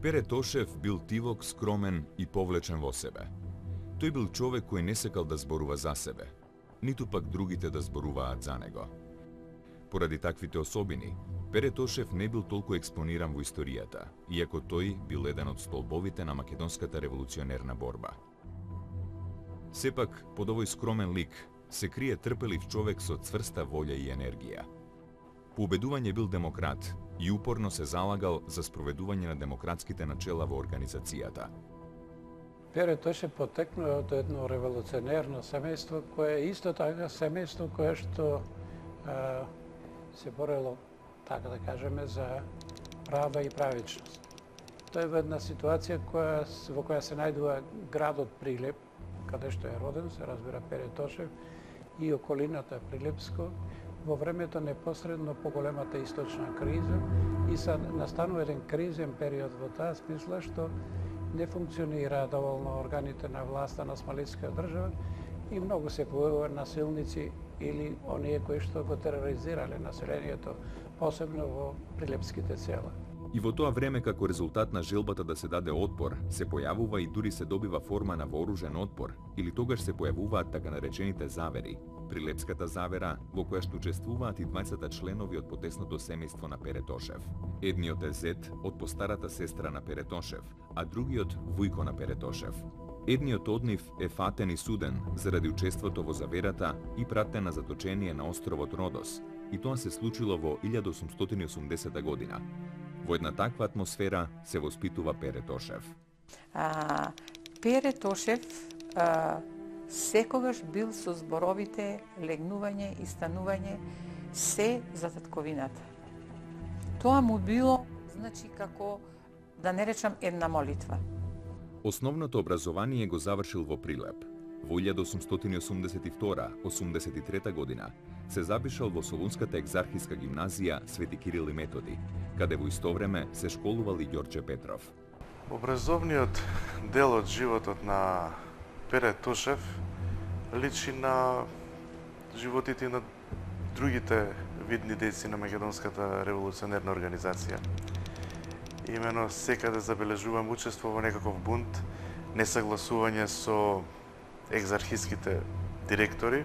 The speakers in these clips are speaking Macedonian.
Пере Тошев бил тивок, скромен и повлечен во себе. Тој бил човек кој не сакал да зборува за себе, ниту пак другите да зборуваат за него. Поради таквите особини, Пере Тошев не бил толку експониран во историјата, иако тој бил еден од столбовите на македонската револуционерна борба. Сепак, под овој скромен лик се крие трпелив човек со цврста волја и енергија. По убедување бил демократ и упорно се залагал за спроведување на демократските начела во организацијата. Пере Тошев потекнува од едно револуционерно семејство, кое е исто така семејство кое што се борело, така да кажеме, за права и правичност. Тоа е една ситуација во која се најдува градот Прилеп, каде што е роден, се разбира Пере Тошев, и околината Прилепско, во времето непосредно по големата источна криза и настанува еден кризен период во таа смисла што не функционира доволно органите на власта на Смалинска држава и многу се појавува насилници или оние кои што го тероризирале населението, посебно во прилепските села. И во тоа време, како резултат на желбата да се даде отпор, се појавува и дури се добива форма на вооружен отпор, или тогаш се појавуваат така наречените завери, Прилепската завера, во која што учествуваат и двајцата членови од потесното семејство на Пере Тошев. Едниот е зет од постарата сестра на Пере Тошев, а другиот вујко на Пере Тошев. Едниот од нив е фатен и суден заради учеството во заверата и пратен на заточение на островот Родос, и тоа се случило во 1880 година. Во една таква атмосфера се воспитува Пере Тошев. Пере Тошев секогаш бил со зборовите легнување и станување се за татковината. Тоа му било, значи, како, да не речам, една молитва. Основното образование го завршил во Прилеп. Во 1882-83 година се запишал во Солунската екзархиска гимназија Свети Кирил и Методи, каде во исто време се школувал и Ѓорđe Петров. Образовниот дел од животот на Пере Тошев личи на животите на другите видни дејци на македонската револуционерна организација. Имено секаде забележувам учество во некаков бунт, несагласување со екзархиските директори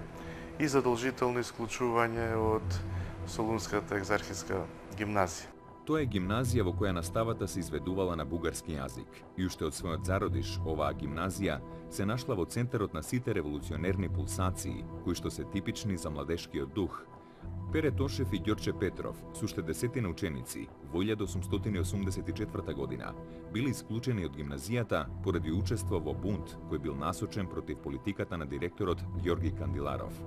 и задолжително исклучување од Солунската екзархиска гимназија. Тоа е гимназија во која наставата се изведувала на бугарски јазик и уште од својот зародиш оваа гимназија се нашла во центарот на сите револуционерни пулсации кои што се типични за младешкиот дух. Пере Тошев и Ѓорđe Петров, со уште десетина ученици, во 1884 година били исклучени од гимназијата поради учество во бунт кој бил насочен против политиката на директорот Ѓорги Кандиларов.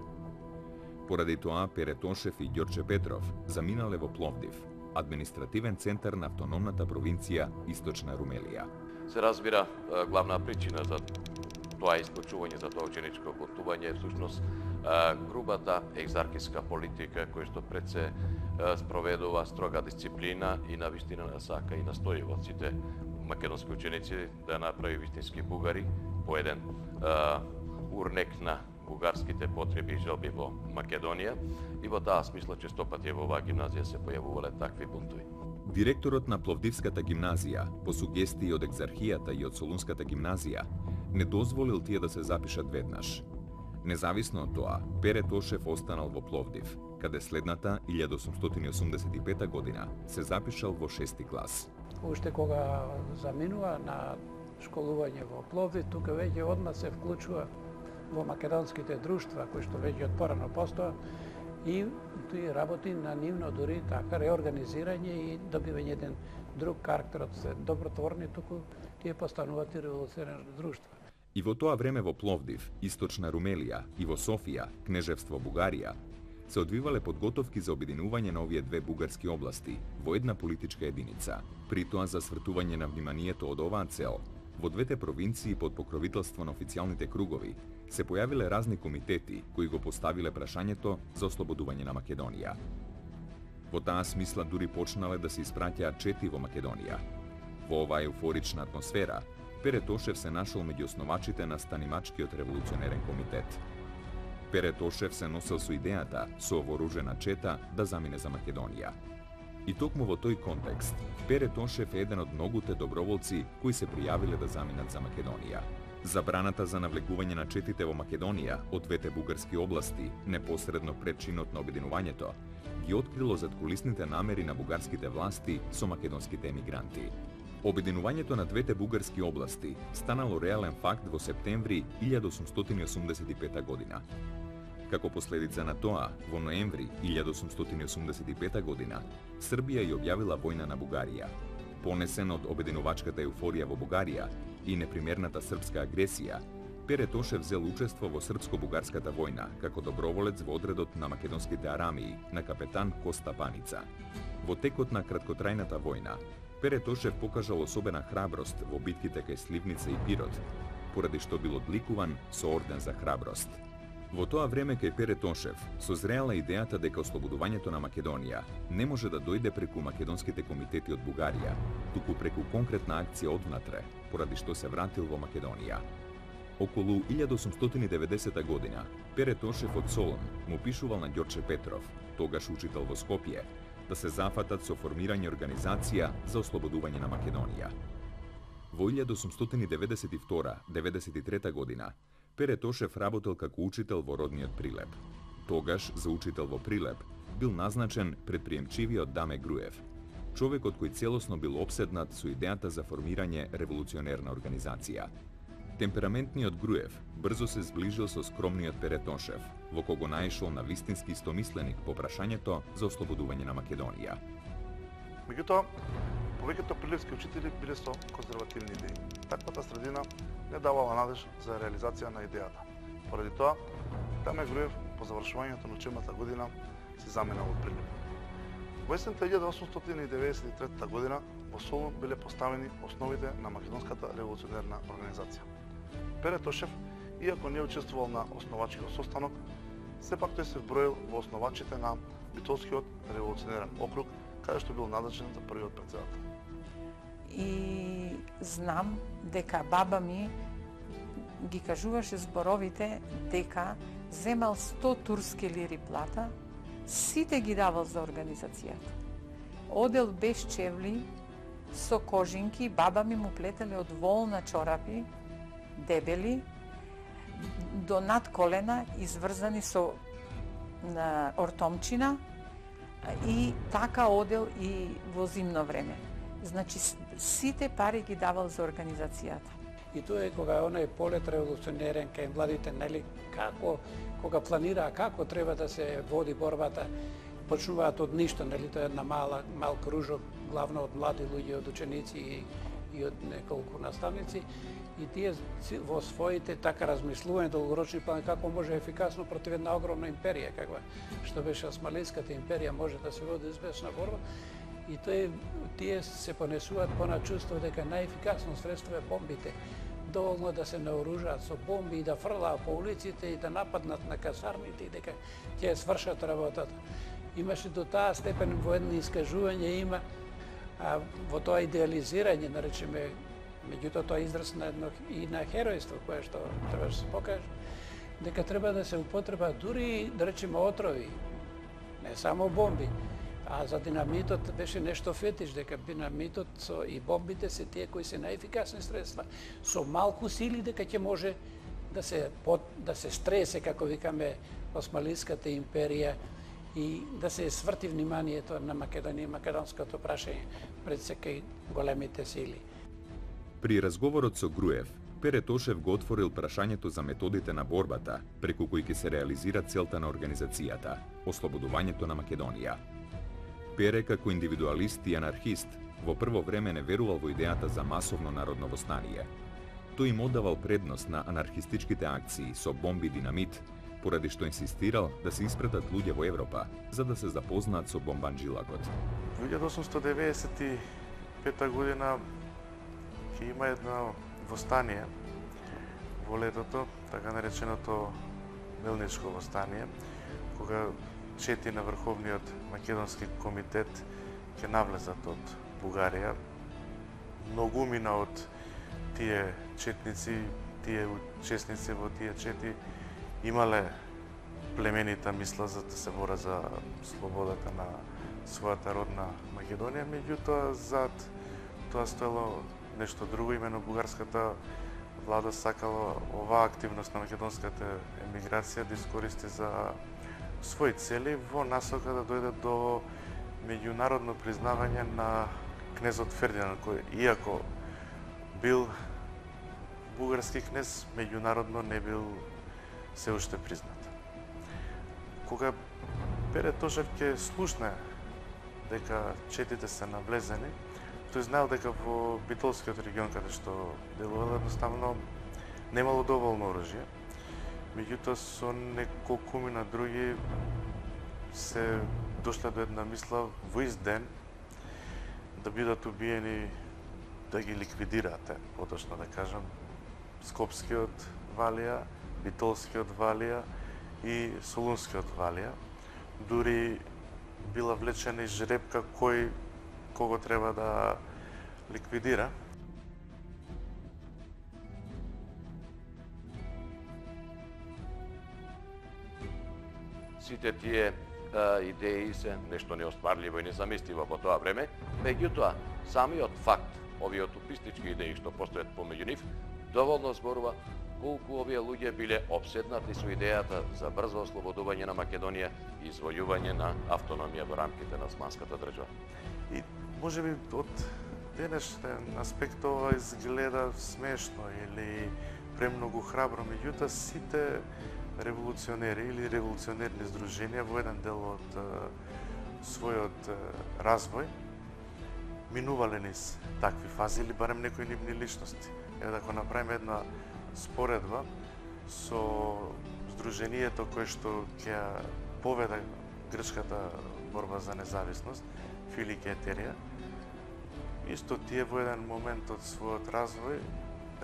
Поради тоа Пере Тошев и Ѓорđe Петров заминале во Пловдив, административен центар на автономната провинција Источна Румелија. Се разбира, главна причина за тоа исклучување, за тоа ученичко бунтување е всушност грубата екзархиска политика која што пред се спроведува строга дисциплина и навистина на сака и настојува од сите македонски ученици да направи вистински бугари по еден урнек на бугарските потреби и желби во Македонија и во таа смисла често пати во оваа гимназија се појавувале такви бунтови. Директорот на Пловдивската гимназија, по сугестии од екзархијата и од Солунската гимназија, не дозволил тие да се запишат веднаш. Независно од тоа, Пере Тошев останал во Пловдив, каде следната 1885 година се запишал во 6-ти клас. Уште кога заминува на школување во Пловдив, тука веќе одма се вклучува во македонските друштва кои што веќе од порано постоа и тој работи на нивно дури така реорганизирање и добивање еден друг карактер од добротворни, туку тие постануваат и револуционерни друштва. И во тоа време во Пловдив, Источна Румелија и во Софија, Кнежевство Бугарија, се одвивале подготовки за обединување на овие две бугарски области во една политичка единица. При тоа за свртување на вниманието од оваа цел, во двете провинции под покровителство на официјалните кругови се појавиле разни комитети кои го поставиле прашањето за ослободување на Македонија. Во таа смисла дури почнале да се испраќаат чети во Македонија. Во оваа еуфорична атмосфера, Пере Тошев се нашол меѓу основачите на Станимачкиот револуционерен комитет. Пере Тошев се носел со идејата со вооружена чета да замине за Македонија. И токму во тој контекст, Пере Тошев е еден од многуте доброволци кои се пријавиле да заминат за Македонија. Забраната за навлегување на четите во Македонија од двете бугарски области, непосредно пред чинот на обединувањето, ги открило задкулисните намери на бугарските власти со македонските емигранти. Обединувањето на двете бугарски области станало реален факт во септември 1885 година. Како последица на тоа, во ноември 1885 година, Србија ја објавила војна на Бугарија. Понесен од обединувачката еуфорија во Бугарија и непримерната српска агресија, Пере Тошев зел учество во српско-бугарската војна како доброволец во одредот на македонските арамии на капетан Коста Паница. Во текот на краткотрајната војна, Пере Тошев покажал особена храброст во битките кај Сливница и Пирот, поради што бил одликуван со орден за храброст. Во тоа време кај Пере Тошев созреала идејата дека ослободувањето на Македонија не може да дојде преку македонските комитети од Бугарија, туку преку конкретна акција одвнатре, поради што се вратил во Македонија. Околу 1890 година, Пере Тошев од Солун му пишувал на Ѓорче Петров, тогаш учител во Скопје, да се зафатат со формирање организација за ослободување на Македонија. Во 1892-93 година, Пере Тошев работел како учител во родниот Прилеп. Тогаш, за учител во Прилеп, бил назначен предприемчивиот Даме Груев, човекот кој целосно бил опседнат со идејата за формирање револуционерна организација. Темпераментниот Груев брзо се зближил со скромниот Пере Тошев, во кого наишол на вистински истомисленик по прашањето за ослободување на Македонија. Меѓутоа, повеќето прилепски учители биле со конзервативни идеи. Таквата средина не давала надеж за реализација на идејата. Поради тоа, Даме Груев по завршувањето на учебната година се заменал од Прилеп. Во есента 1893 година во Солун биле поставени основите на македонската револуционерна организација. Пере Тошев, иако не учествувал на основачкиот состанок, сепак тој се вброил во основачите на Битолскиот револуционерен округ, каде што бил надлежен за првиот претседател. И знам дека баба ми ги кажуваше зборовите дека земал 100 турски лири плата, сите ги давал за организацијата. Одел без чевли, со кожинки, баба ми му плетеле од волна чорапи, дебели, до над колена, изврзани со ортомчина, и така одел и во зимно време. Значи, сите пари ги давал за организацијата. И тоа е кога онај полет револуционерен кај младите, нели, како, кога планира како треба да се води борбата, почнуваат од ништо, нели, тоа е една мал кружок, главно од млади луѓе, од ученици и од неколку наставници, и тие во своите така размислување долгорочни плани како може ефикасно против една огромна империја, каква што беше Османлиската империја, може да се води успешна борба. И тие се понесуваат на чувство дека најефикасно средство е бомбите. Доволно да се наоружаат со бомби и да фрлаат по улиците и да нападнат на касарните и дека ќе свршат работата. Имаше до таа степен военни искажување има во тоа идеализирање, наречеме, меѓутоа тоа израз на едно и на херојство кое што треба да се покаже, дека треба да се употреба дури, да речеме, отрови, не само бомби. А за динамитот беше нешто фетиш, дека динамитот и бомбите се тие кои се најефикасни средства. Со малку сили дека ќе може да се стресе, како викаме, Османлиската империја и да се сврти вниманието на Македонија и македонското прашање пред секај големите сили. При разговорот со Груев, Пере Тошев го отворил прашањето за методите на борбата, преку кои ќе се реализира целта на организацијата – ослободувањето на Македонија. Пере, како индивидуалист и анархист, во прво време не верувал во идејата за масовно народно востание. Тој им оддавал предност на анархистичките акции со бомби и динамит, поради што инсистирал да се испратат луѓе во Европа, за да се запознаат со бомбанджилакот. Во 1895 година ќе има едно востание во летото, така нареченото Мелничко востание, кога чети на Врховниот македонски комитет ќе навлезат од Бугарија. Многумина од тие четници, тие учесници во тие чети имале племенита мисла за да се бора за слободата на својата родна Македонија, меѓутоа зад тоа стоело нешто друго, имено бугарската влада сакала оваа активност на македонската емиграција да искористи за своји цели во насока да дојде до меѓународно признавање на кнезот Фердинанд, кој иако бил бугарски кнез, меѓународно не бил се уште признат. Кога Пере Тошев ќе слушне дека четите се навлезени, тој знаел дека во Битолскиот регион каде што делувал едноставно немало доволно оружје. Меѓутоа со неколкумина други се дошле до една мисла во ист ден да бидат убиени, да ги ликвидираат, поточно да кажам, Скопскиот Валија, Битолскиот Валија и Солунскиот Валија. Дури била влечена и жребка кој кого треба да ликвидира. Сите тие идеи се нешто неостварливо и незамистливо во тоа време, меѓутоа самиот факт, овие утопистички идеи што постојат помеѓу нив, доволно зборува колку овие луѓе биле обседнати со идејата за брзо ослободување на Македонија и извојување на автономија во рамките на османската држава. И можеби од денешен аспект ова изгледа смешно или премногу храбро, меѓутоа сите револуционери или револуционерни здруженија во еден дел од својот развој минувале низ такви фази или барем некои нивни личности. Еве да го направиме една споредба со здруженијето кое што ќе поведа грчката борба за независност, Филик Етерија. Исто тие во еден момент од својот развој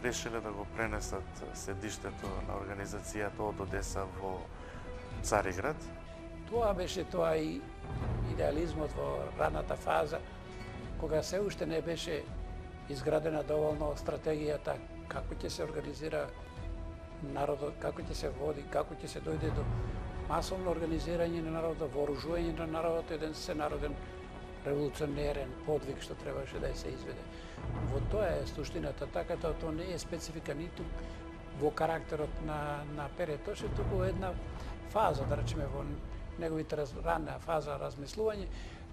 решиле да го пренесат седиштето на организацијата од Одеса во Цариград. Тоа беше тоа и идеализмот во раната фаза, кога се уште не беше изградена доволно стратегијата како ќе се организира народот, како ќе се води, како ќе се дојде до масовно организирање на народот, вооружување на народот, еден сенароден револуционерен подвиг што требаше да се изведе. Во тоа е суштината, така тоа не е специфика ниту во карактерот на Пере Тошев, туку во една фаза, да речеме во неговите ранна фаза размислување,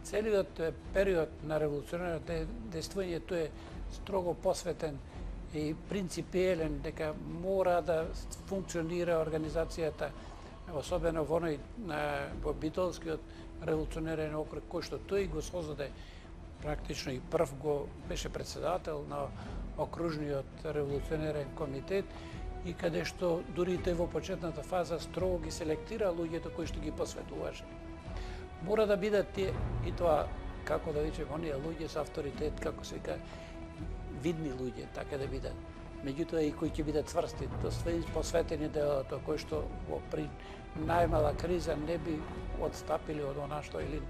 целиот период на револуционерното действување тој е строго посветен и принципиелен дека мора да функционира организацијата, особено во Битолскиот револуционерен округ, кој што тој го создаде практично и прв го беше председател на окружниот револуционерен комитет и каде што дури тој во почетната фаза строго ги селектира луѓето кои што ги посветуваше. Мора да бидат тие, и тоа, како да речем, оние луѓе со авторитет, како се вика, видни луѓе, така да бидат. Меѓутоа и кои ќе бидат цврсти, посветени делото, кои што при најмала криза не би отстапили од она што или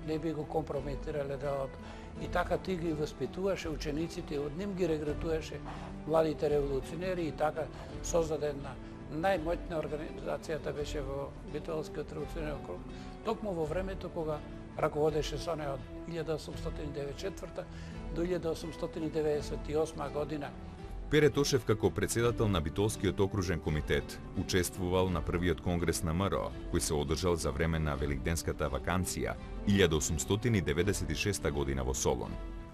не би го компрометирале делото. И така ти ги воспитуваше учениците, од ним ги регрутуваше младите револуционери и така создадена најмоćна организацијата беше во Битолскиот револуционерен округ, токму во времето кога раководеше со неа од 1894 до 1898 година. Пере Тошев како председател на Битолскиот окружен комитет учествувал на првиот конгрес на МРО, кој се одржал за време на Великденската ваканција 1896 година во Солун.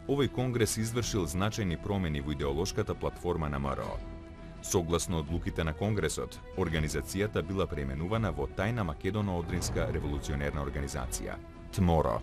Овој конгрес извршил значајни промени во идеолошката платформа на МРО. Согласно одлуките на конгресот, организацијата била преименувана во Тајна македоно-одринска револуционерна организација, ТМОРО.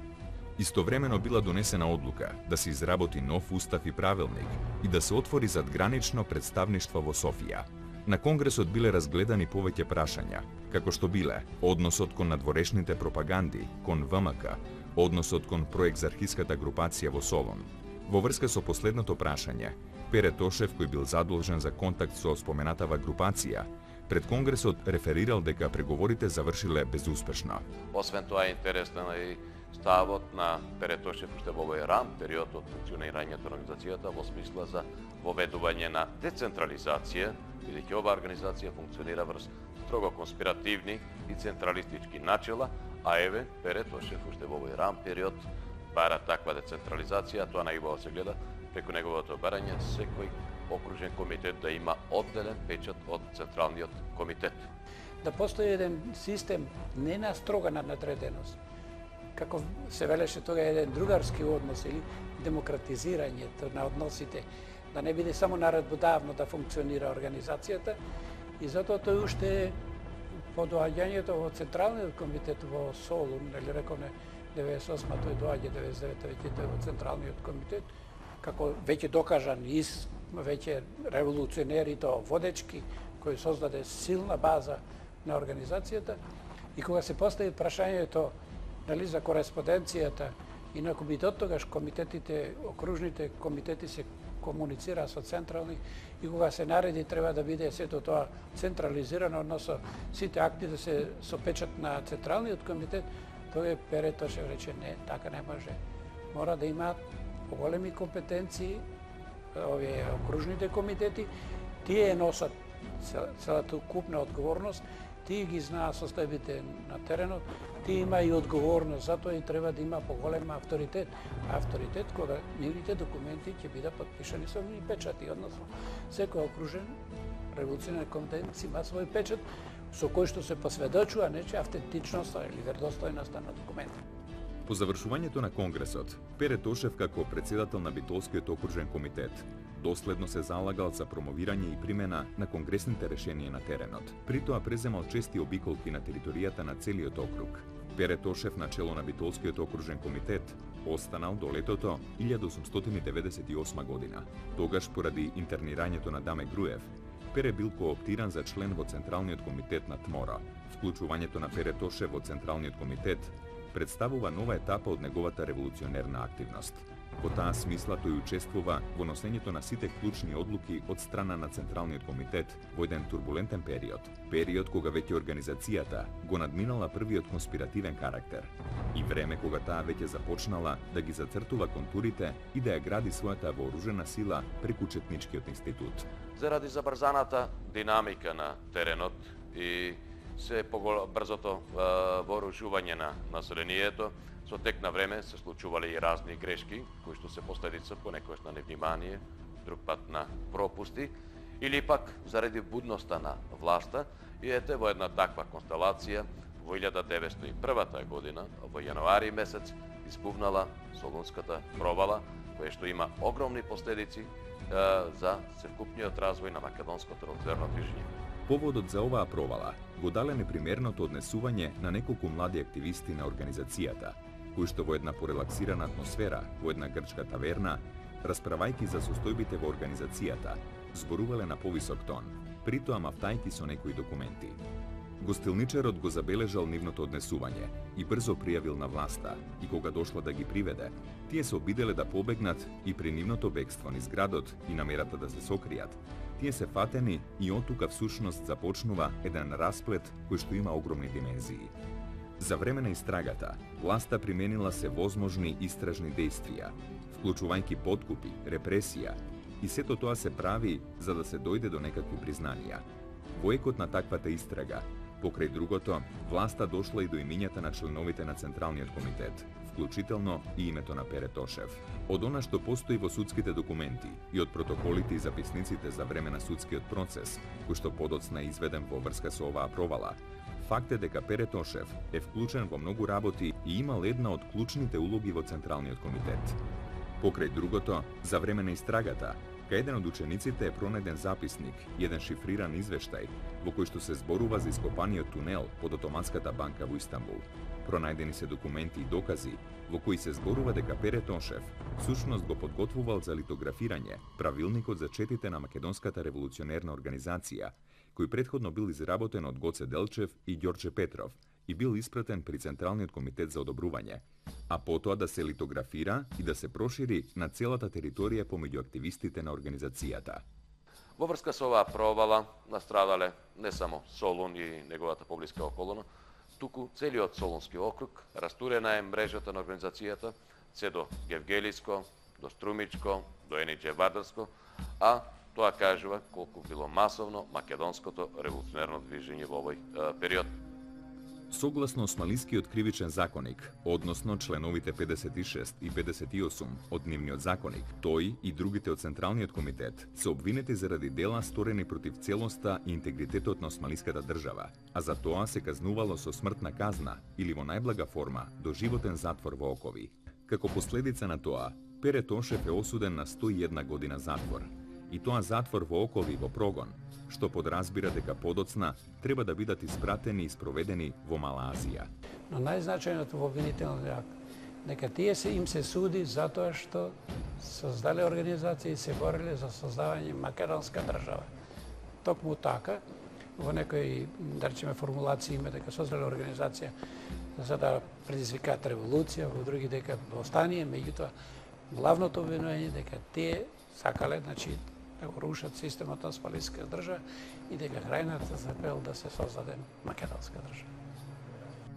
Истовремено била донесена одлука да се изработи нов устав и правилник и да се отвори задгранично представништво во Софија. На конгресот биле разгледани повеќе прашања, како што биле односот кон надворешните пропаганди, кон ВМК, односот кон проекзархиската групација во Солун. Во врска со последното прашање, Пере Тошев, кој бил задолжен за контакт со споменатава групација, пред конгресот реферирал дека преговорите завршиле безуспешно. Освен тоа е интересен и ставот на Пере Тошев уште во овој ран период од функционирањето на организацијата во смисла за воведување на децентрализација, бидејќи оваа организација функционира врз строго конспиративни и централистички начела, А еве, Пере Тошев уште во овој ран период бара таква децентрализација, тоа најубаво се гледа преку неговото барање секој окружен комитет да има одделен печат од Централниот комитет. Да постои еден систем не на строга надреденост, како се велеше тога еден другарски однос или демократизирањето на односите, да не биде само наредбодавно да функционира организацијата, и затоа тој уште по доаѓањето во Централниот комитет во Солун, нели рековме 98-ма тој доаѓа, 99-та веќе тој во Централниот комитет, како веќе докажан веќе револуционер и тоа водечки, кој создаде силна база на организацијата, и кога се постави прашањето дали за кореспонденцијата, инаку би дотогаш комитетите, окружните комитети се комуницира со централни, и кога се нареди треба да биде сето тоа централизирано, односно сите акти да се со печат на Централниот комитет, тој Пере Тошев рече не, така не може. Мора да има поголеми компетенции овие окружните комитети, тие носат целата купна одговорност, тие ги знаат состојбите на теренот, тие има и одговорност, затоа и треба да има поголем авторитет. Авторитет кога нивните документи ќе бидат подпишани со нивни печати, односно секој окружен револуционер комитет има свој печат со кој што се посведочува нечија автентичноста или вердостојноста на документите. По завршувањето на Конгресот, Пере Тошев како председател на Битолскиот окружен комитет доследно се залагал за промовирање и примена на конгресните решенија на теренот. При тоа преземал чести обиколки на територијата на целиот округ. Пере Тошев на чело на Битолскиот окружен комитет останал до летото 1898 година. Тогаш поради интернирањето на Даме Груев, Пере бил кооптиран за член во Централниот комитет на ТМОРА. Вклучувањето на Пере Тошев во Централниот комитет представува нова етапа од неговата револуционерна активност. Во таа смисла тој учествува во носењето на сите клучни одлуки од страна на Централниот комитет во еден турбулентен период кога веќе организацијата го надминала првиот конспиративен карактер и време кога таа веќе започнала да ги зацртува контурите и да ја гради својата вооружена сила преку Четничкиот институт. Заради забрзаната динамика на теренот и се брзото вооружување на населението, со тек на време се случувале и разни грешки, кои што се последица понекогаш на невнимание, друг пат на пропусти, или пак заради будноста на власта, и ете во една таква констелација во 1901 година, во јануари месец, испувнала Солунската провала, која што има огромни последици за целокупниот развој на македонското револуционерно движење. Поводот за оваа провала го дале непримерното однесување на неколку млади активисти на организацијата, кои што во една порелаксирана атмосфера, во една грчка таверна, расправајки за состојбите во организацијата, зборувале на повисок тон, притоа мафтајки со некои документи. Гостилничарот го забележал нивното однесување и брзо пријавил на власта, и кога дошла да ги приведе, тие се обиделе да побегнат и при нивното бегство низ градот и намерата да се сокријат, тие се фатени и оттука всушност започнува еден расплет кој што има огромни димензии. За време на истрагата, власта применила се возможни истражни дејствија, вклучувајќи подкупи, репресија, и сето тоа се прави за да се дојде до некакви признанија. Во екот на таквата истрага, покрај другото, власта дошла и до имињата на членовите на Централниот комитет, вклучително и името на Пере Тошев. Од она што постои во судските документи и од протоколите и записниците за време на судскиот процес, кој што подоцна изведен во врска со оваа провала, факт е дека Пере Тошев е вклучен во многу работи и имал една од клучните улоги во Централниот комитет. Покрај другото, за време на истрагата, кај еден од учениците е пронајден записник и еден шифриран извештај во кој што се зборува за ископаниот тунел под Отоманската банка во Истанбул. Пронајдени се документи и докази во кои се зборува дека Пере Тошев всушност го подготвувал за литографирање правилникот за четите на Македонската револуционерна организација, кој претходно бил изработен од Гоце Делчев и Ѓорче Петров и бил испратен при Централниот комитет за одобрување, а потоа да се литографира и да се прошири на целата територија помеѓу активистите на организацијата. Во врска со оваа провала настрадале не само Солун и неговата поблиска околина, туку целиот Солунски округ, растурена е мрежата на организацијата, се до Гевгелиско, до Струмичко, до Енидже Вардарско, а тоа кажува колку било масовно македонското револуционерно движење во овој период. Согласно Османлискиот кривичен законник, односно членовите 56 и 58 од нивниот законник, тој и другите од Централниот комитет се обвинети заради дела сторени против целоста и интегритетот на османлиската држава, а за тоа се казнувало со смртна казна или во најблага форма доживотен затвор во окови. Како последица на тоа, Пере Тошев е осуден на 101 година затвор, и тоа затвор во окови во прогон, што подразбира дека подоцна треба да бидат испратени и спроведени во Мала Азија. Но најзначајното во обвинителниот акт, дека тие им се суди затоа што создале организација и се бореле за создавање македонска држава. Токму така, во некои, да речеме, формулации има дека создале организација за да предизвикаат револуција, во други дека восстание, меѓутоа главното обвинување дека тие сакале, значи, да го рушат системот на османлиска држава и дека крајната цел да се создаде македонска држава.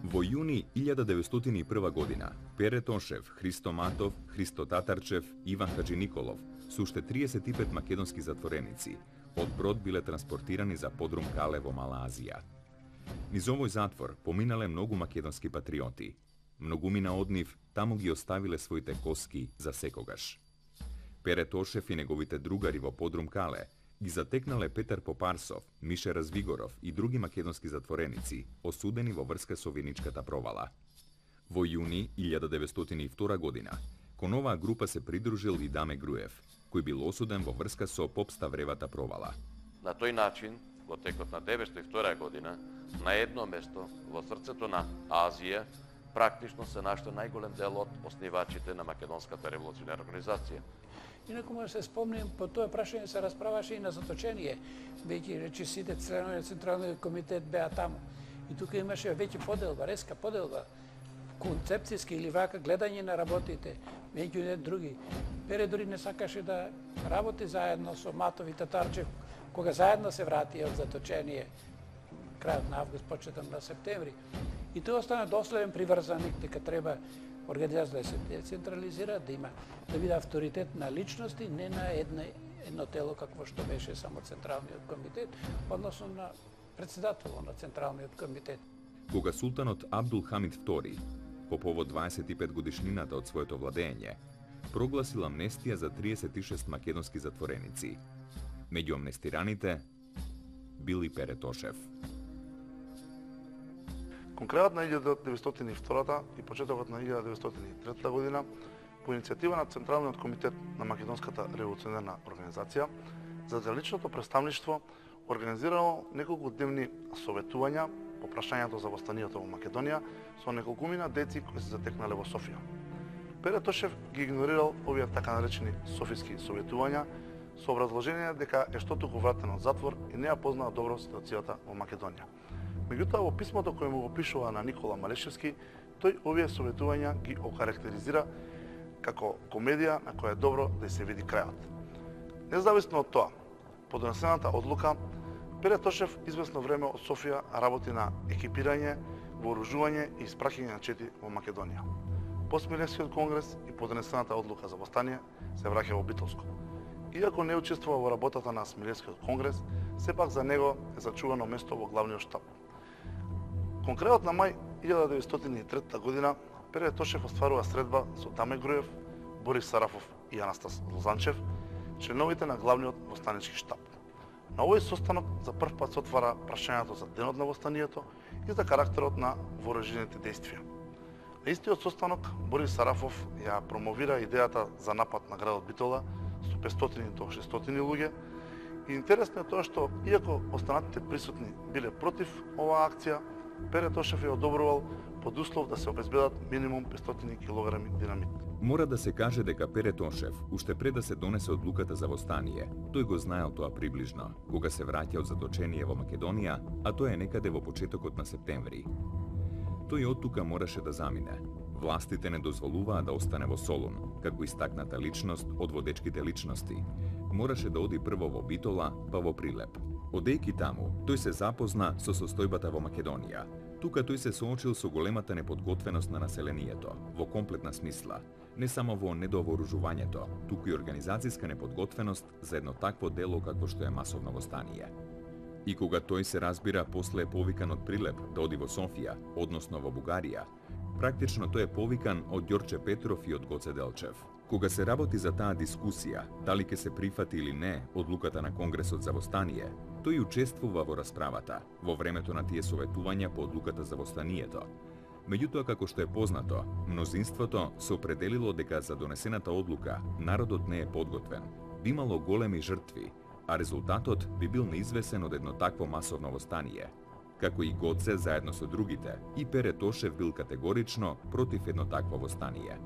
Во јуни 1901 година Пере Тошев, Христо Матов, Христо Татарчев, Иван Хаджи Николов со уште 35 македонски затвореници од Брод биле транспортирани за подрум Кале во Мала Азија. Низ овој затвор поминале многу македонски патриоти. Многумина од нив таму ги оставиле своите коски за секогаш. Пере Тошев и неговите другари во подрум Кале ги затекнале Петар Попарсов, Мише Развигоров и други македонски затвореници, осудени во врска со виничката провала. Во јуни 1902 година, кон оваа група се придружил и Даме Груев, кој бил осуден во врска со Попставревата провала. На тој начин, во текот на 1902 година, на едно место во срцето на Азија, практично се наште најголем дел од основачите на Македонската револуционерна организација. Инаку може се спомним, по тоа прашање се расправаше и на заточение, веќе речи сите членови на Централниот комитет беа таму. И тука имаше веќе поделба, резка поделба, концепцијски или вака гледање на работите, меѓу еден други. Пере дури не сакаше да работи заедно со Матов и Татарчев, кога заедно се врати од заточение, крајот на август, почеток на септември. И тој остана доследен приврзаник дека треба организација да се децентрализира, да биде авторитет на личности, не на едно тело какво што беше само Централниот комитет, односно на председателот на Централниот комитет. Кога султанот Абдул Хамид II, по повод 25 годишнината од своето владење, прогласил амнестија за 36 македонски затвореници. Меѓу амнестираните бил и Пере Тошев. Кон крајот на 1902 и почетокот на 1903 година, по иницијатива на Централниот комитет на Македонската револуционерна организација, за личното представништво организирало неколку дневни советувања по прашањето за востанието во Македонија со неколкумина деци кои се затекнале во Софија. Пере Тошев ги игнорирал овие така наречени софиски советувања со образложение дека е што туку вратен од затвор и не ја познава добро ситуацијата во Македонија. Меѓутоа, во писмото кој му го пишува на Никола Малешевски, тој овие советувања ги окарактеризира како комедија на која е добро да се види крајот. Независно од тоа, по донесената одлука, Пере Тошев известно време од Софија работи на екипирање, вооружување и испраќање на чети во Македонија. По Смилевскиот конгрес и по донесената одлука за востание се враќа во Битолско. Иако не учествува во работата на Смилевскиот конгрес, сепак за него е зачувано место во главниот штаб. Кон крајот на мај 1903 година, Пере Тошев остварува средба со Даме Груев, Борис Сарафов и Анастас Лозанчев, членовите на главниот востанички штаб. На овој состанок за прв пат се отвара прашањето за денот на востанието и за карактерот на вооружените действија. На истиот состанок Борис Сарафов ја промовира идејата за напад на градот Битола со 500 до 600 луѓе. И интересно е тоа што, иако останатите присутни биле против оваа акција, Пере Тошев ја одобрувал под услов да се обезбедат минимум 500 килограми динамит. Мора да се каже дека Пере Тошев, уште пред да се донесе одлуката за востание, тој го знаел тоа приближно, кога се враќа од заточение во Македонија, а тоа е некаде во почетокот на септември. Тој од тука мораше да замине. Властите не дозволуваа да остане во Солун, како истакната личност од водечките личности. Мораше да оди прво во Битола, па во Прилеп. Одејки таму, тој се запозна со состојбата во Македонија. Тука тој се соочил со големата неподготвеност на населението, во комплетна смисла, не само во недовооружувањето, туку и организацијска неподготвеност за едно такво дело какво што е масовно востание. I koga toј се разбира после е повикан од Прилеп да оди во Софија, односно во Бугарија, практично тој е повикан од Ѓорче Петров и од Гоце Делчев. Кога се работи за таа дискусија, дали ќе се прифати или не одлуката на Конгресот за востание, тој учествува во расправата во времето на тие советувања по одлуката за востанието. Меѓутоа, како што е познато, мнозинството се определило дека за донесената одлука народот не е подготвен, би имало големи жртви, а резултатот би бил неизвесен од едно такво масовно востание. Како и Гоце заедно со другите, и Пере Тошев бил категорично против едно такво востание.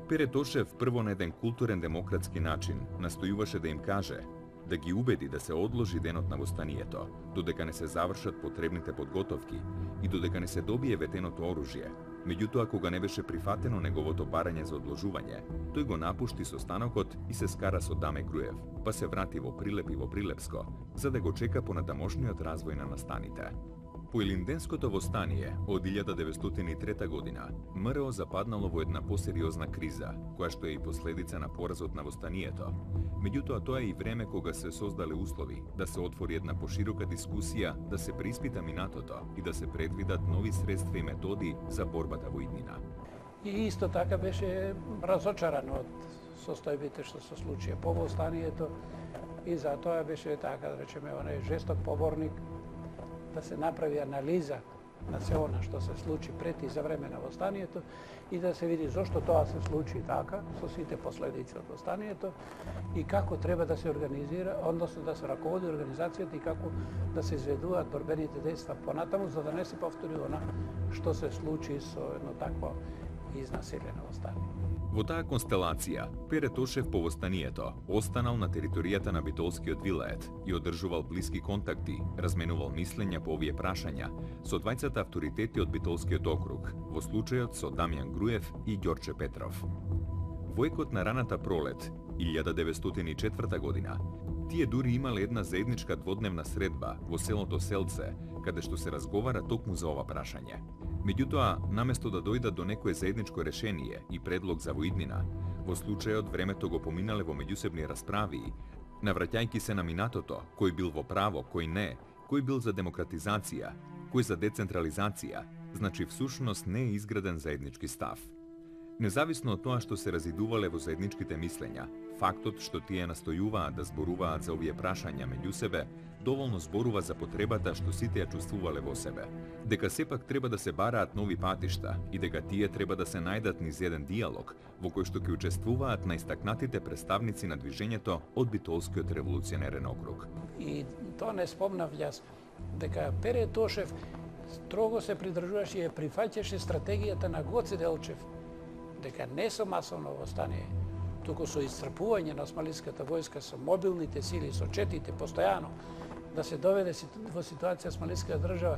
Пере Тошев прво на еден културен демократски начин настојуваше да им каже, да ги убеди да се одложи денот на востанието, додека не се завршат потребните подготовки и додека не се добие ветеното оружје. Меѓутоа, кога не беше прифатено неговото барање за одложување, тој го напушти состанокот и се скара со Даме Груев, па се врати во Прилеп и во Прилепско, за да го чека понатамошниот развој на настаните. По Илинденското востание од 1903 година, МРО западнало во една посериозна криза, која што е и последица на поразот на востанието. Меѓутоа, тоа е и време кога се создале услови да се отвори една поширока дискусија, да се преиспита минатото и да се предвидат нови средства и методи за борбата во иднина. И исто така беше разочаран од состојбите што се случија по востанието и затоа беше така, да речеме, онај жесток поборник да се направи анализа на се она што се случи пред и за време на востанието и да се види зошто тоа се случи така, со сите последици од востанието и како треба да се организира, односно да се раководи организацијата и како да се изведуваат борбените дејства понатаму, за да не се повтори она што се случи со едно такво изнасилено востание. Во таа констелација, Пере Тошев по востанието останал на територијата на Битолскиот вилает и одржувал блиски контакти, разменувал мислења по овие прашања со двајцата авторитети од Битолскиот округ, во случајот со Дамјан Груев и Ѓорче Петров. Во екот на раната пролет, 1904 година, тие дури имале една заедничка дводневна средба во селото Селце, каде што се разговара токму за ова прашање. Меѓутоа, наместо да дојдат до некое заедничко решение и предлог за воиднина, во случајот времето го поминале во меѓусебни расправи, навраќајќи се на минатото, кој бил во право, кој не, кој бил за демократизација, кој за децентрализација, значи всушност не е изграден заеднички став. Независно од тоа што се разидувале во заедничките мислења, фактот што тие настојуваат да зборуваат за овие прашања меѓу себе, доволно зборува за потребата што сите ја чувствувале во себе, дека сепак треба да се бараат нови патишта и дека тие треба да се најдат низ еден диалог во кој што ќе учествуваат најстакнатите представници на движењето од Битолскиот револуционерен округ. И тоа не спомнав јас, дека Пере Тошев строго се придржуваше и ја прифаќаше стратегијата на Гоце Делчев, дека не со масовно востание, туку со исцрпување на османлиската војска, со мобилните сили, со четите, постојано, да се доведе во ситуација османлиска држава,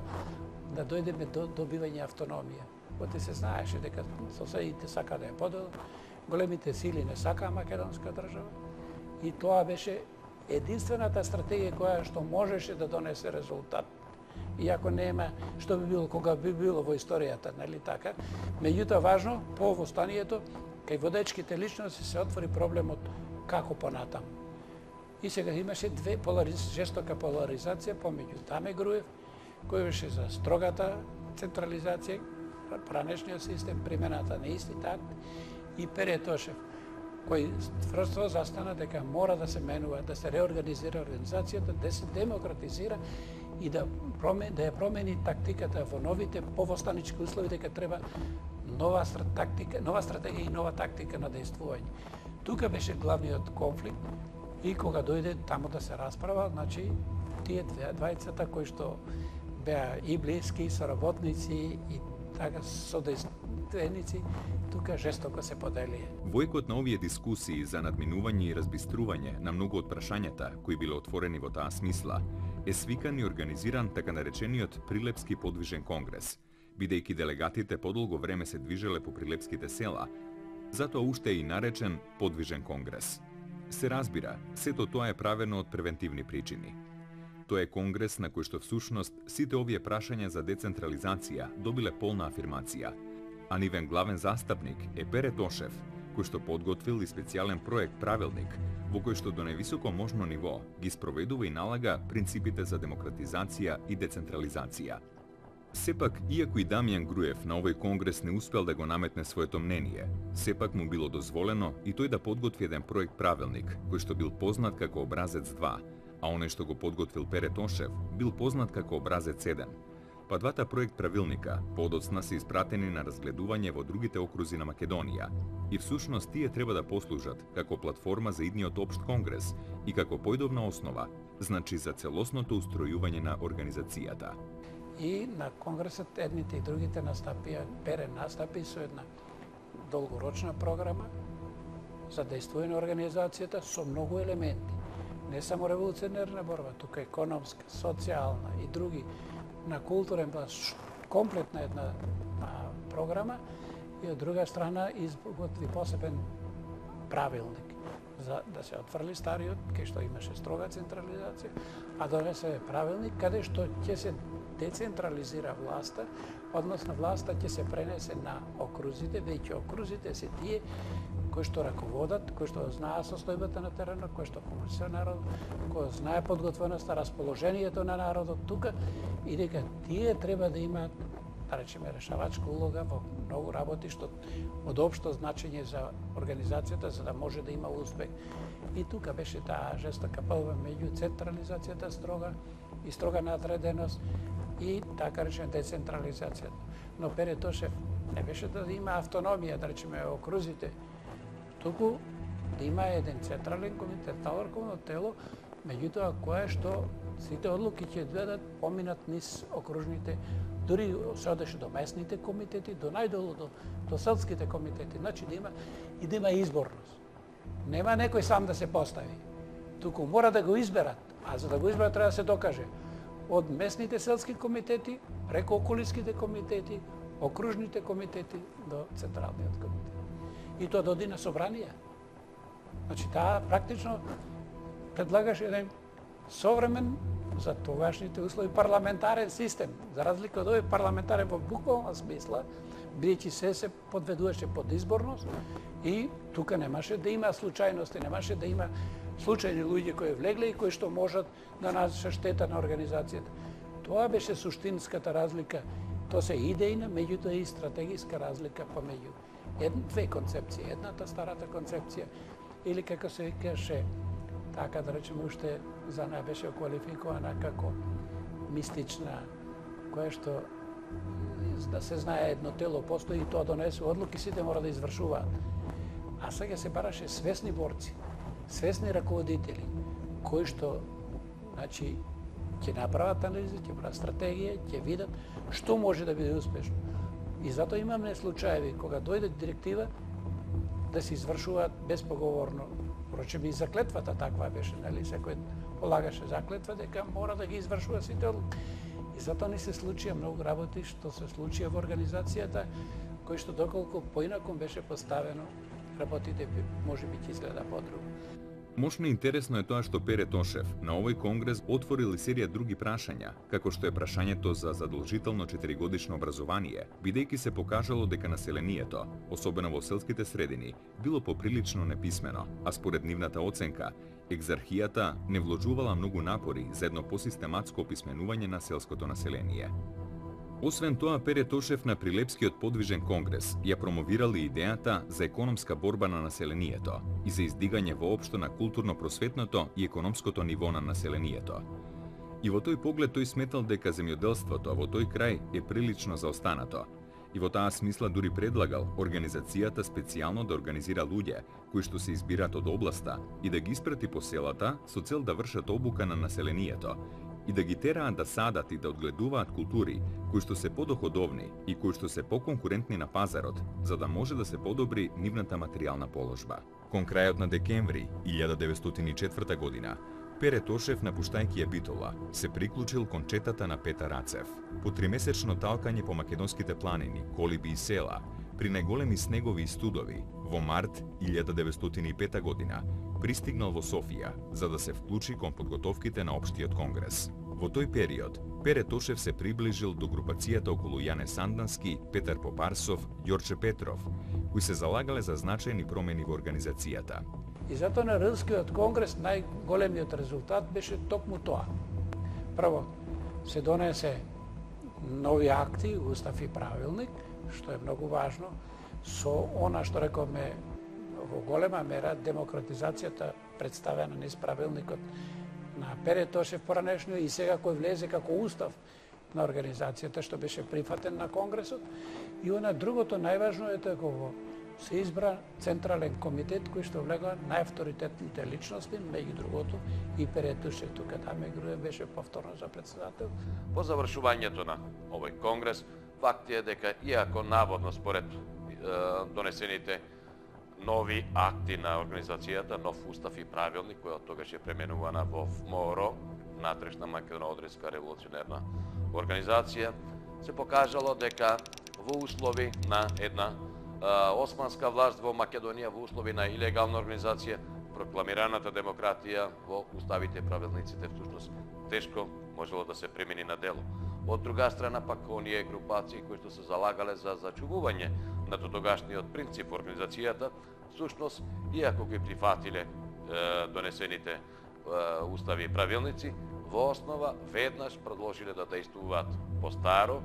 да дојдеме до добивање автономија. Оти се знаеше дека соседите сака да ја поделат, големите сили не сакаа македонска држава и тоа беше единствената стратегија која што можеше да донесе резултат. Иако нема што би било кога би било во историјата, нели така? Меѓутоа важно по востанието кај водечките личности се отвори проблемот како понатаму. И сега имаше жестока поларизација помеѓу Даме Груев, кој беше за строгата централизација, пранешниот систем, примената на исти такт, и Пере Тошев, кој просто застана дека мора да се менува, да се реорганизира организацијата, да се демократизира и да ја промени тактиката во новите повостанички услови, дека треба нова стратегија и нова тактика на дејствување. Тука беше главниот конфликт и кога дојде таму да се расправа, значи тие двајцата кои што беа и блиски, соработници и така содейственици, тука жестоко се поделија. Во екот на овие дискусии за надминување и разбистрување на многу од прашањата кои биле отворени во таа смисла, е свикан и организиран така наречениот Прилепски подвижен конгрес, бидејќи делегатите подолго време се движеле по прилепските села, затоа уште е и наречен подвижен конгрес. Се разбира, сето тоа е правено од превентивни причини. Тоа е конгрес на кој што всушност сите овие прашања за децентрализација добиле полна афирмација, а нивен главен застапник е Пере Тошев, кој што подготвил и специјален проект правилник, во кој што до највисоко можно ниво ги спроведува и налага принципите за демократизација и децентрализација. Сепак, иако и Дамјан Груев на овој конгрес не успел да го наметне своето мнение, сепак му било дозволено и тој да подготви еден проект правилник, кој што бил познат како образец 2, а оној што го подготвил Пере Тошев бил познат како образец 1. Па двата проект правилника подоцна се испратени на разгледување во другите окрузи на Македонија и всушност тие треба да послужат како платформа за идниот општ конгрес и како појдовна основа, значи за целосното устројување на организацијата. И на конгресот едните и другите настапија, Пере настапи со една долгорочна програма за действување на организацијата со многу елементи. Не само револуционерна борба, тука економска, социјална и други, на културен план, комплетна една програма и од друга страна изготви посебен правилник за да се отфрли стариот, кај што имаше строга централизација, а донесе правилник каде што ќе се децентрализира власта, односно власта ќе се пренесе на окрузите, веќе окрузите се тие кои што раководат, кои што знаат состојбата на теренот, кои што комуницира народот, кои знае подготвеноста, расположението на народот тука и дека тие треба да имаат, да речеме, решавачка улога во многу работи што од општо значење за организацијата за да може да има успех. И тука беше таа жестока борба меѓу централизацијата строга и строга надреденост и така речем децентрализацијата. Но Пере Тошев не беше да има автономија, да речеме, окрузите, туку да има еден централен комитет, врховно тело, меѓутоа кое што сите одлуки ќе бидат поминат низ окружните, дури се одеше до местните комитети, до најдолу до селските комитети, значи да има изборност. Нема некој сам да се постави, туку мора да го изберат, а за да го изберат треба да се докаже од местните селски комитети, преку околиските комитети, окружните комитети до централниот комитет. И тоа доди на собранија. Значи, таа практично предлагаше еден современ за тогашните услови парламентарен систем, за разлика од овој парламентарен во буквална смисла, бидејќи се подведуваше под изборност и тука немаше да има случајности, немаше да има случајни луѓе кои влегле и кои што можат да нанесат штета на организацијата. Тоа беше суштинската разлика. Тоа се идејна, меѓутоа и стратегиска разлика помеѓу две концепции. Едната старата концепција или како се викаше, така да речеме уште за неа беше квалификована како мистична, која што да се знае едно тело постои и тоа донесе одлуки, сите мора да извршуваат. А сега се бараше свесни борци, свесни раководители, кои што, значи, ќе направат анализи, ќе прават стратегија, ќе видат што може да биде успешно. И затоа имаме случаеви кога дојде директива да се извршуваат безпоговорно. Впрочем и заклетвата таква беше, нели, секој полагаше заклетва дека мора да ги извршува сите одлуки. И затоа ни се случија многу работи што се случија во организацијата, кои што доколку поинаку беше поставено, работите може би ќе изгледа подруго. Мощно интересно е тоа што Пере Тошев на овој конгрес отворил и серија други прашања, како што е прашањето за задолжително 4-годишно образование, бидејќи се покажало дека населението, особено во селските средини, било поприлично неписмено, а според нивната оценка, екзархијата не вложувала многу напори за едно посистематско описменување на селското население. Освен тоа, Пере Тошев на Прилепскиот подвижен конгрес ја промовирал и идејата за економска борба на населението и за издигање воопшто на културно-просветното и економското ниво на населението. И во тој поглед тој сметал дека земјоделството во тој крај е прилично заостанато. И во таа смисла дури предлагал организацијата специјално да организира луѓе кои што се избираат од областа и да ги испрати по селата со цел да вршат обука на населението и да ги тераат да садат и да одгледуваат култури кои што се подоходовни и кои што се поконкурентни на пазарот, за да може да се подобри нивната материјална положба. Кон крајот на декември 1904 година, Пере Тошев, напуштајќи ја Битола, се приклучил кон четата на Петар Рацев. По 3-месечно талкање по македонските планини, колиби и села, при најголеми снегови и студови, во март 1905 година, пристигнал во Софија, за да се вклучи кон подготовките на Општиот конгрес. Во тој период, Пере Тошев се приближил до групацијата околу Јане Сандански, Петар Попарсов, Ѓорче Петров, кои се залагале за значајни промени во организацијата. И затоа на Рилскиот конгрес најголемиот резултат беше токму тоа. Прво, се донесе нови акти, устав и правилник, што е многу важно, со она што рековме во голема мера демократизацијата представена низ правилникот на Пере Тошев поранешно и сега кој влезе како устав на организацијата што беше прифатен на Конгресот. И она другото најважно е дека се избра Централен комитет кој што влегува најавторитетните личности, меѓу другото и Пере Тошев, тука Даме Груев беше повторно за председател. По завршувањето на овој конгрес, факт е дека иако наводно според донесените нови акти на организацијата, нов устав и правилник, кој од тогаш е пременувана во МОРО, Натрешна македоно-одринска револуционерна организација, се покажало дека во услови на една османска власт во Македонија, во услови на илегална организација, прокламираната демократија во уставите и правилниците всушност тешко можело да се премени на дело. Од друга страна пак оние групации кои што се залагале за зачувување на дотогашниот принцип организацијата, всушност, иако ги прифатиле донесените устави и правилници, во основа веднаш продолжиле да действуваат по старо,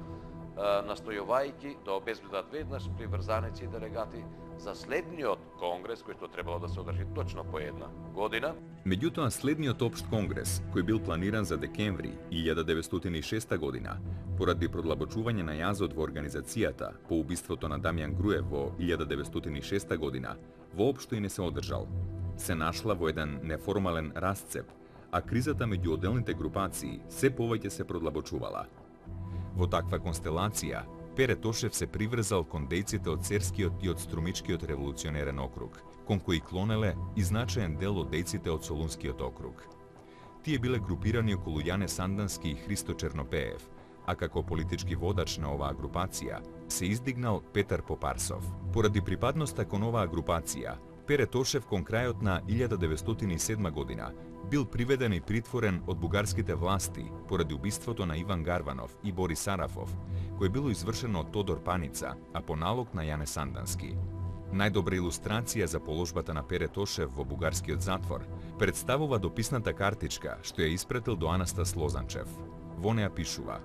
настојувајќи да обезбедат веднаш приврзаници и делегати за следниот конгрес, кој што требало да се одржи точно по една година. Меѓутоа, следниот општ конгрес, кој бил планиран за декември 1906 година, поради продлабочување на јазот во организацијата по убиството на Дамјан Груев во 1906 година, воопшто и не се одржал. Се нашла во еден неформален расцеп, а кризата меѓу одделните групации се повеќе се продлабочувала. Во таква констелација, Пере Тошев се приврзал кон дејците од Церскиот и од Струмичкиот револуционерен округ, кон кои клонеле и значаен дел од дејците од Солунскиот округ. Тие биле групирани околу Јане Сандански и Христо Чернопеев, а како политички водач на оваа групација се издигнал Петар Попарсов. Поради припадноста кон оваа групација, Пере Тошев кон крајот на 1907 година бил приведен и притворен од бугарските власти поради убиството на Иван Гарванов и Борис Сарафов, кој било извршено од Тодор Паница, а по налог на Јане Сандански. Најдобра илустрација за положбата на Пере Тошев во бугарскиот затвор представува дописната картичка што ја испратил до Анастас Лозанчев. Во неа пишува: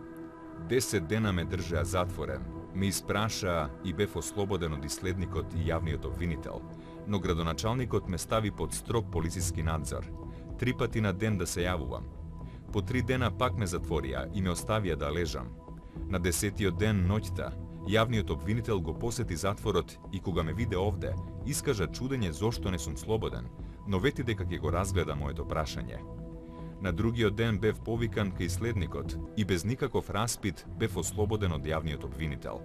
10 дена ме држеа затворен, ме испрашаа и бев ослободен од иследникот и јавниот обвинител, но градоначалникот ме стави под строг полициски надзор. 3 пати на ден да се јавувам. По 3 дена пак ме затворија и ме оставија да лежам. На 10-тиот ден ноќта, јавниот обвинител го посети затворот и кога ме виде овде, искажа чудење зошто не сум слободен, но вети дека ќе го разгледа моето прашање. На другиот ден бев повикан кај следникот и без никаков распит бев ослободен од јавниот обвинител.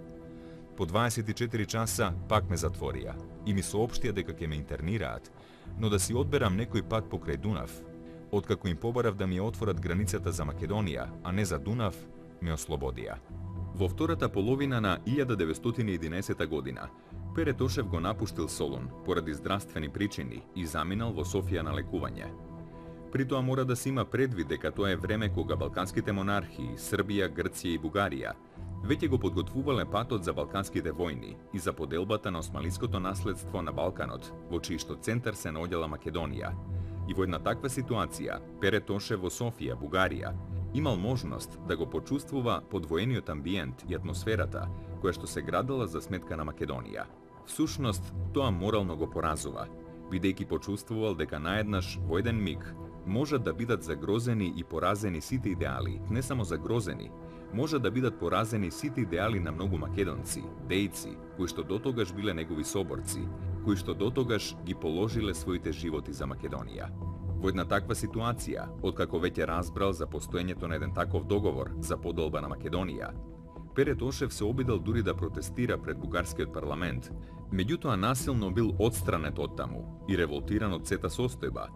По 24 часа пак ме затворија и ми соопштија дека ќе ме интернираат, но да си одберам некој пат покрај Дунав. Откако им побарав да ми отворат границата за Македонија, а не за Дунав, ме ослободија. Во втората половина на 1911 година, Пере Тошев го напуштил Солун поради здравствени причини и заминал во Софија на лекување. При тоа мора да се има предвид дека тоа е време кога балканските монархии, Србија, Грција и Бугарија, веќе го подготвувале патот за балканските војни и за поделбата на османлиското наследство на Балканот, во чиј што центар се наоѓала Македонија. И во една таква ситуација, Пере Тошев во Софија, Бугарија, имал можност да го почувствува подвоениот амбиент и атмосферата која што се градела за сметка на Македонија. Всушност, тоа морално го поразува, бидејќи почувствувал дека наеднаш во еден миг можат да бидат загрозени и поразени сите идеали, не само загрозени, можат да бидат поразени сите идеали на многу македонци, дејци, кои што дотогаш биле негови соборци, кои што дотогаш ги положиле своите животи за Македонија. Во една таква ситуација, откако веќе разбрал за постоењето на еден таков договор за поделба на Македонија, Пере Тошев се обидел дури да протестира пред бугарскиот парламент, меѓутоа насилно бил отстранет од таму и револтиран од сета состојба,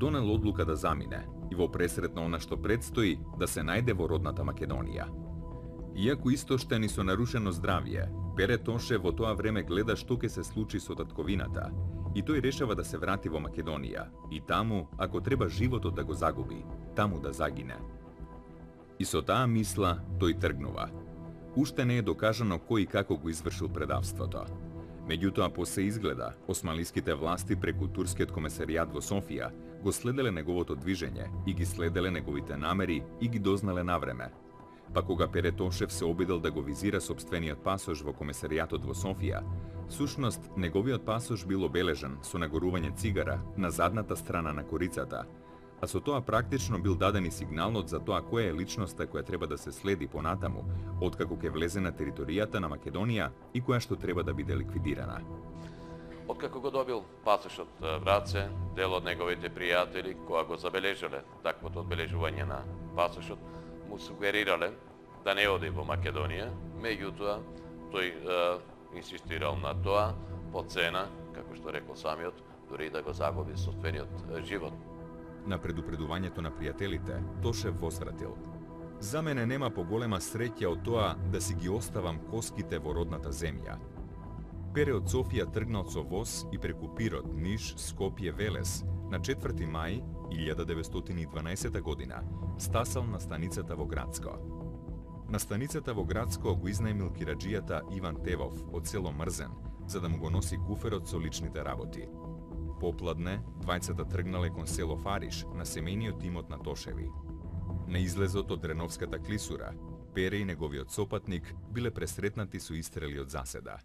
донел одлука да замине и во пресрет на она што предстои да се најде во родната Македонија. Иако истоштен и со нарушено здравје, Пере Тошев во тоа време гледа што ќе се случи со татковината и тој решава да се врати во Македонија и таму, ако треба животот да го загуби, таму да загине. И со таа мисла тој тргнува. Уште не е докажано кој и како го извршил предавството. Меѓутоа, по се изгледа, османлиските власти преку турскиот комесаријат во Софија го следеле неговото движење и ги следеле неговите намери и ги дознале навреме. Па кога Пере Тошев се обидел да го визира сопствениот пасош во комесаријатот во Софија, всушност неговиот пасош бил обележан со нагорување цигара на задната страна на корицата, а со тоа практично бил даден и сигналот за тоа која е личноста која треба да се следи понатаму, откако ќе влезе на територијата на Македонија и која што треба да биде ликвидирана. Откако го добил пасошот в раце, дел од неговите пријатели, која го забележале таквото одбележување на пасошот, му сугерирале да не оди во Македонија, меѓутоа тој инсистирал на тоа по цена, како што рекол самиот, дури да го загуби сопствениот живот. На предупредувањето на пријателите, Тошев возвратил: "За мене нема поголема среќа од тоа да си ги оставам коските во родната земја." Пере од Софија тргнал со воз и преку Пирот, Ниш, Скопје, Велес на 4. мај 1912 година стасал на станицата во Грацко. На станицата во Грацко го изнајмил кираџијата Иван Тевов од село Мрзен, за да му го носи куферот со личните работи. Попладне, двајцата тргнале кон село Фариш на семејниот имот на Тошеви. На излезот од Дреновската клисура, Пере и неговиот сопатник биле пресретнати со истрели од заседа.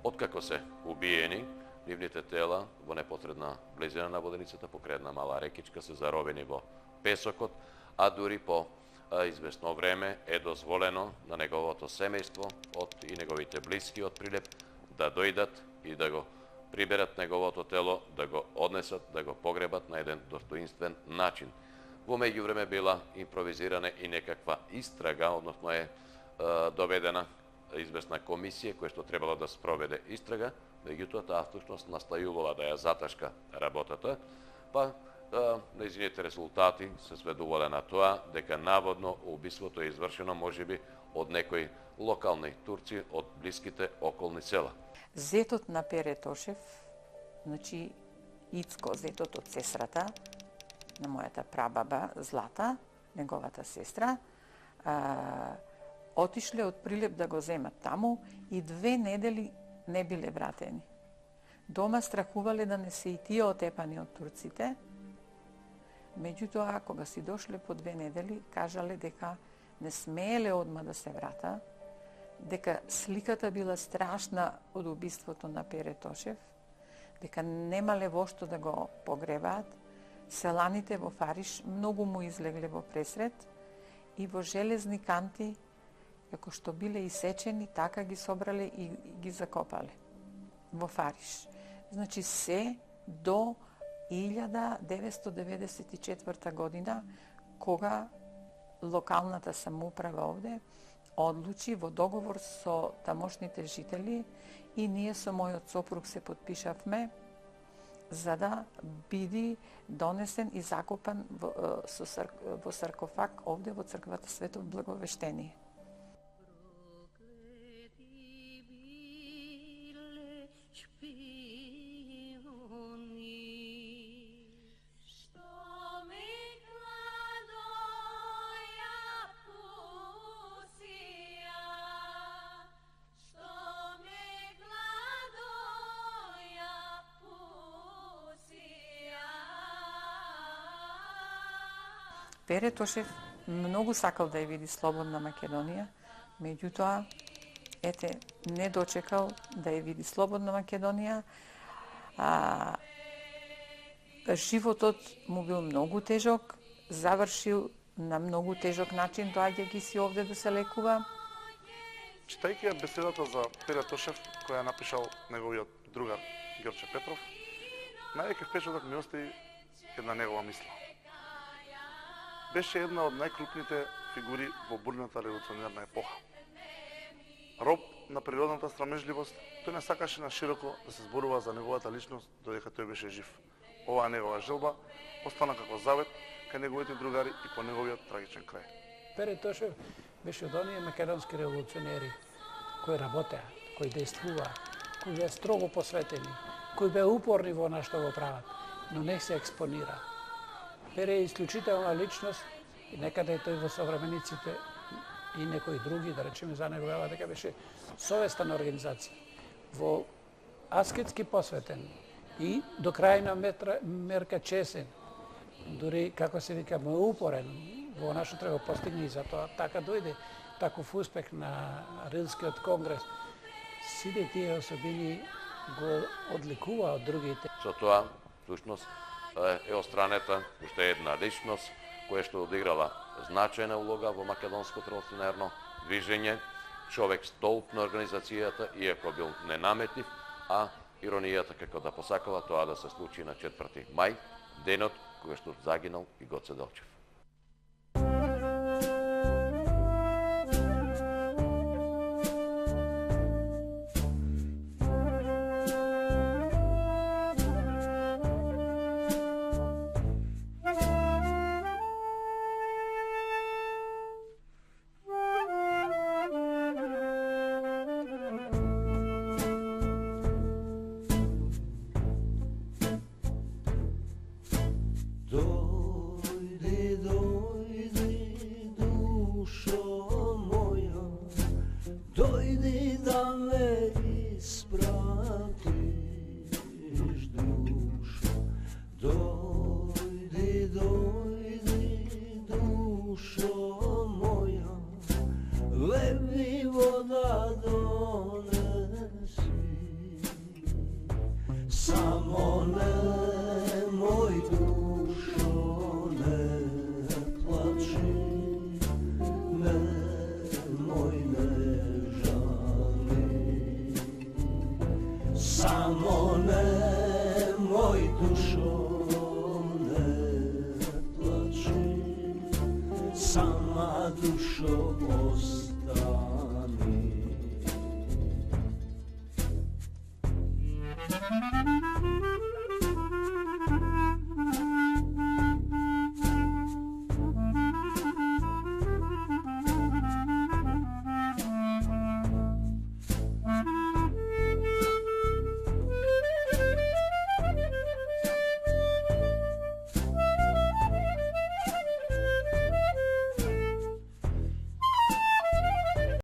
Откако се убиени, нивните тела во непосредна близина на воденицата покрај една мала рекичка се заровени во песокот, а дури по известно време е дозволено на неговото семејство и неговите блиски од Прилеп да дојдат и да го приберат неговото тело, да го однесат, да го погребат на еден достоинствен начин. Во меѓувреме била импровизирана и некаква истрага, односно е доведена известна комисија која што требала да спроведе истрага, меѓутоа таа всушност настојувала да ја заташка работата, па нејзините резултати се сведувале на тоа дека наводно убиството е извршено можеби од некои локални турци од блиските околни села. Зетот на Пере Тошев, значи Ицко, зетот од сестрата на мојата прабаба Злата, неговата сестра, отишле од Прилеп да го земат таму и 2 недели не биле вратени. Дома страхувале да не се и тие отепани од турците. Меѓутоа, кога си дошле по 2 недели, кажале дека не смееле одма да се врата, дека сликата била страшна од убиството на Пере Тошев, дека немале во што да го погребаат, селаните во Фариш многу му излегле во пресрет и во железни канти, како што биле исечени, така ги собрале и ги закопале во Фариш. Значи се до 1994 година, кога локалната самоуправа овде одлучи во договор со тамошните жители и ние со мојот сопруг се потпишавме за да биде донесен и закопан во саркофаг овде во црквата Свето Благовештение. Пере Тошев многу сакал да ја види слободна Македонија, меѓутоа, не дочекал да ја види слободна Македонија. Животот му бил многу тежок, завршил на многу тежок начин, доаѓајќи си овде да се лекува. Читајќи ја беседата за Пере Тошев, која ја напишал неговиот другар Ѓорче Петров, највеќе впечаток ми остави една негова мисла. Беше една од најкрупните фигури во бурната револуционерна епоха. Роб на природната срамежливост, тој не сакаше на широко да се зборува за неговата личност додека тој беше жив. Оваа негова желба остана како завет кај неговите другари и по неговиот трагичен крај. Пере Тошев беше од оние македонски револуционери кои работеа, кои действуваа, кои беа строго посветени, кои беа упорни во она што го прават, но не се експонира. Пере е исклучителна личност и некаде тој во современиците и некои други, да речеме за него, вела дека беше совестна организација, во аскетски посветен и до крајна мерка чесен, дури, како се вика, упорен во она што треба постигне и затоа така дојде таков успех на Рилскиот конгрес. Сите тие особини го одликува од другите. Со тоа, всушност, е остранета уште една личност која што одиграла значајна улога во македонското револуционерно движење, човек столб на организацијата, иако бил ненаметлив, а иронијата како да посакала тоа да се случи на 4. мај, денот кој што загинал и Гоце Делчев. Sama dušo